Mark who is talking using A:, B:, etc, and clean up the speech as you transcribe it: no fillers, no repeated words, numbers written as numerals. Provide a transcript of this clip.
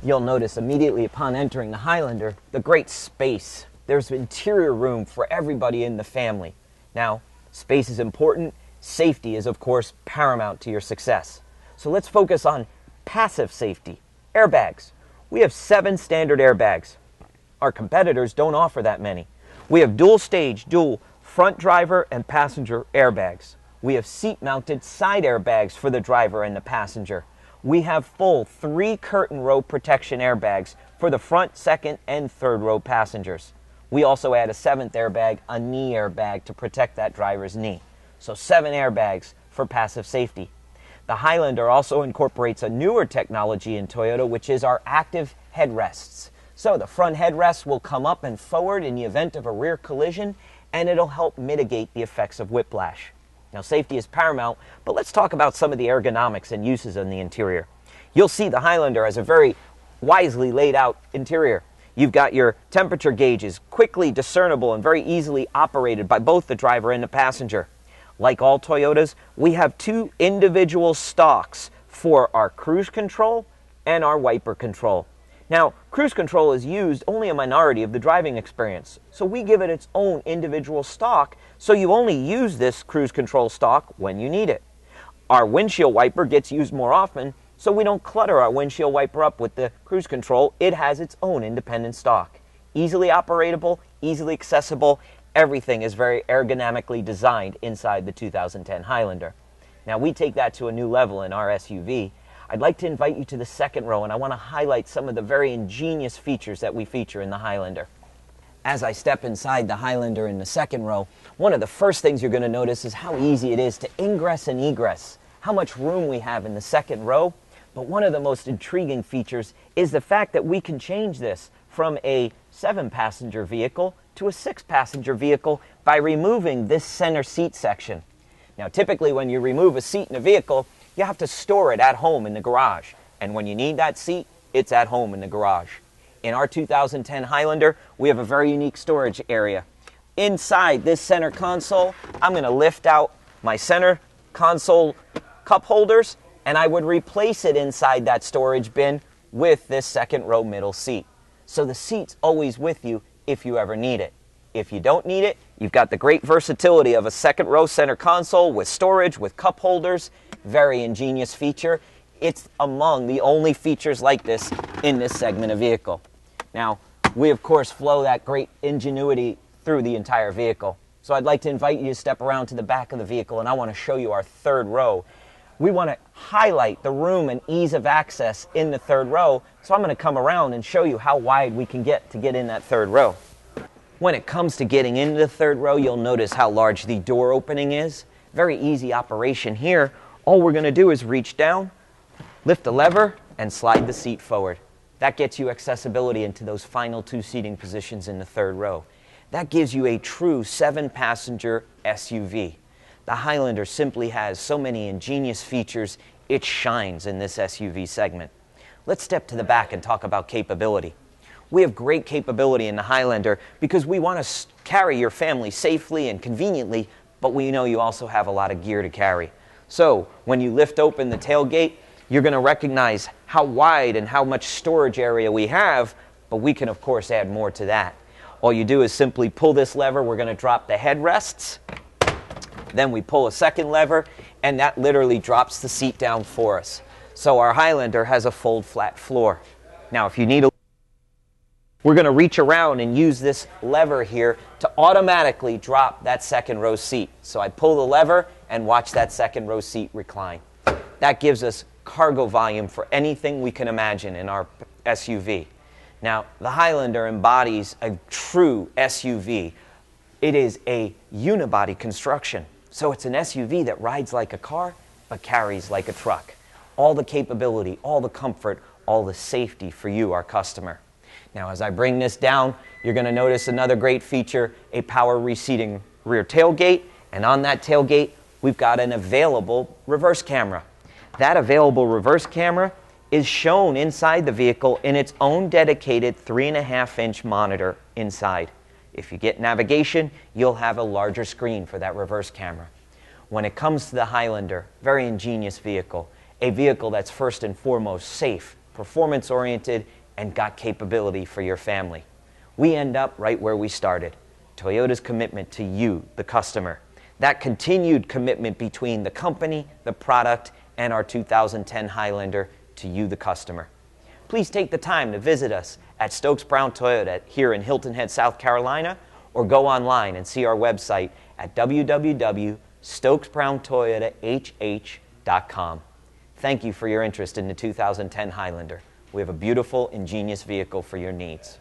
A: You'll notice immediately upon entering the Highlander the great space. There's interior room for everybody in the family. Now, space is important. Safety is, of course, paramount to your success. So let's focus on passive safety. Airbags. We have 7 standard airbags. Our competitors don't offer that many. We have dual stage, dual front driver and passenger airbags. We have seat-mounted side airbags for the driver and the passenger. We have full 3 curtain row protection airbags for the front, second, and third row passengers. We also add a 7th airbag, a knee airbag, to protect that driver's knee. So 7 airbags for passive safety. The Highlander also incorporates a newer technology in Toyota, which is our active headrests. So the front headrest will come up and forward in the event of a rear collision, and it'll help mitigate the effects of whiplash. Now, safety is paramount, but let's talk about some of the ergonomics and uses on the interior. You'll see the Highlander has a very wisely laid out interior. You've got your temperature gauges, quickly discernible and very easily operated by both the driver and the passenger. Like all Toyotas, we have 2 individual stalks for our cruise control and our wiper control. Now, cruise control is used only a minority of the driving experience, so we give it its own individual stalk, so you only use this cruise control stalk when you need it. Our windshield wiper gets used more often, so we don't clutter our windshield wiper up with the cruise control. It has its own independent stalk. Easily operatable, easily accessible, everything is very ergonomically designed inside the 2010 Highlander. Now, we take that to a new level in our SUV. I'd like to invite you to the second row, and I want to highlight some of the very ingenious features that we feature in the Highlander. As I step inside the Highlander in the second row, one of the first things you're going to notice is how easy it is to ingress and egress, how much room we have in the second row. But one of the most intriguing features is the fact that we can change this from a 7-passenger vehicle to a 6-passenger vehicle by removing this center seat section. Now, typically when you remove a seat in a vehicle, you have to store it at home in the garage. And when you need that seat, it's at home in the garage. In our 2010 Highlander, we have a very unique storage area. Inside this center console, I'm going to lift out my center console cup holders, and I would replace it inside that storage bin with this second row middle seat. So the seat's always with you if you ever need it. If you don't need it, you've got the great versatility of a second row center console with storage, with cup holders. Very ingenious feature. It's among the only features like this in this segment of vehicle. Now, we of course flow that great ingenuity through the entire vehicle. So I'd like to invite you to step around to the back of the vehicle, and I want to show you our third row. We want to highlight the room and ease of access in the third row, so I'm going to come around and show you how wide we can get to get in that third row. When it comes to getting into the third row, you'll notice how large the door opening is. Very easy operation here. All we're going to do is reach down, lift the lever, and slide the seat forward. That gets you accessibility into those final 2 seating positions in the third row. That gives you a true 7-passenger SUV. The Highlander simply has so many ingenious features, it shines in this SUV segment. Let's step to the back and talk about capability. We have great capability in the Highlander because we want to carry your family safely and conveniently, but we know you also have a lot of gear to carry. So when you lift open the tailgate, you're going to recognize how wide and how much storage area we have, but we can of course add more to that. All you do is simply pull this lever. We're going to drop the headrests. Then we pull a second lever, and that literally drops the seat down for us. So our Highlander has a fold flat floor. Now if you need we're going to reach around and use this lever here to automatically drop that second row seat. So I pull the lever and watch that second row seat recline. That gives us cargo volume for anything we can imagine in our SUV. Now, the Highlander embodies a true SUV. It is a unibody construction. So it's an SUV that rides like a car, but carries like a truck. All the capability, all the comfort, all the safety for you, our customer. Now, as I bring this down, you're going to notice another great feature, a power receding rear tailgate. And on that tailgate, we've got an available reverse camera. That available reverse camera is shown inside the vehicle in its own dedicated 3.5-inch monitor inside. If you get navigation, you'll have a larger screen for that reverse camera. When it comes to the Highlander, very ingenious vehicle, a vehicle that's first and foremost safe, performance-oriented, and got capability for your family. We end up right where we started. Toyota's commitment to you, the customer. That continued commitment between the company, the product, and our 2010 Highlander to you, the customer. Please take the time to visit us at Stokes Brown Toyota here in Hilton Head, South Carolina, or go online and see our website at www.stokesbrowntoyotahh.com. Thank you for your interest in the 2010 Highlander. We have a beautiful, ingenious vehicle for your needs.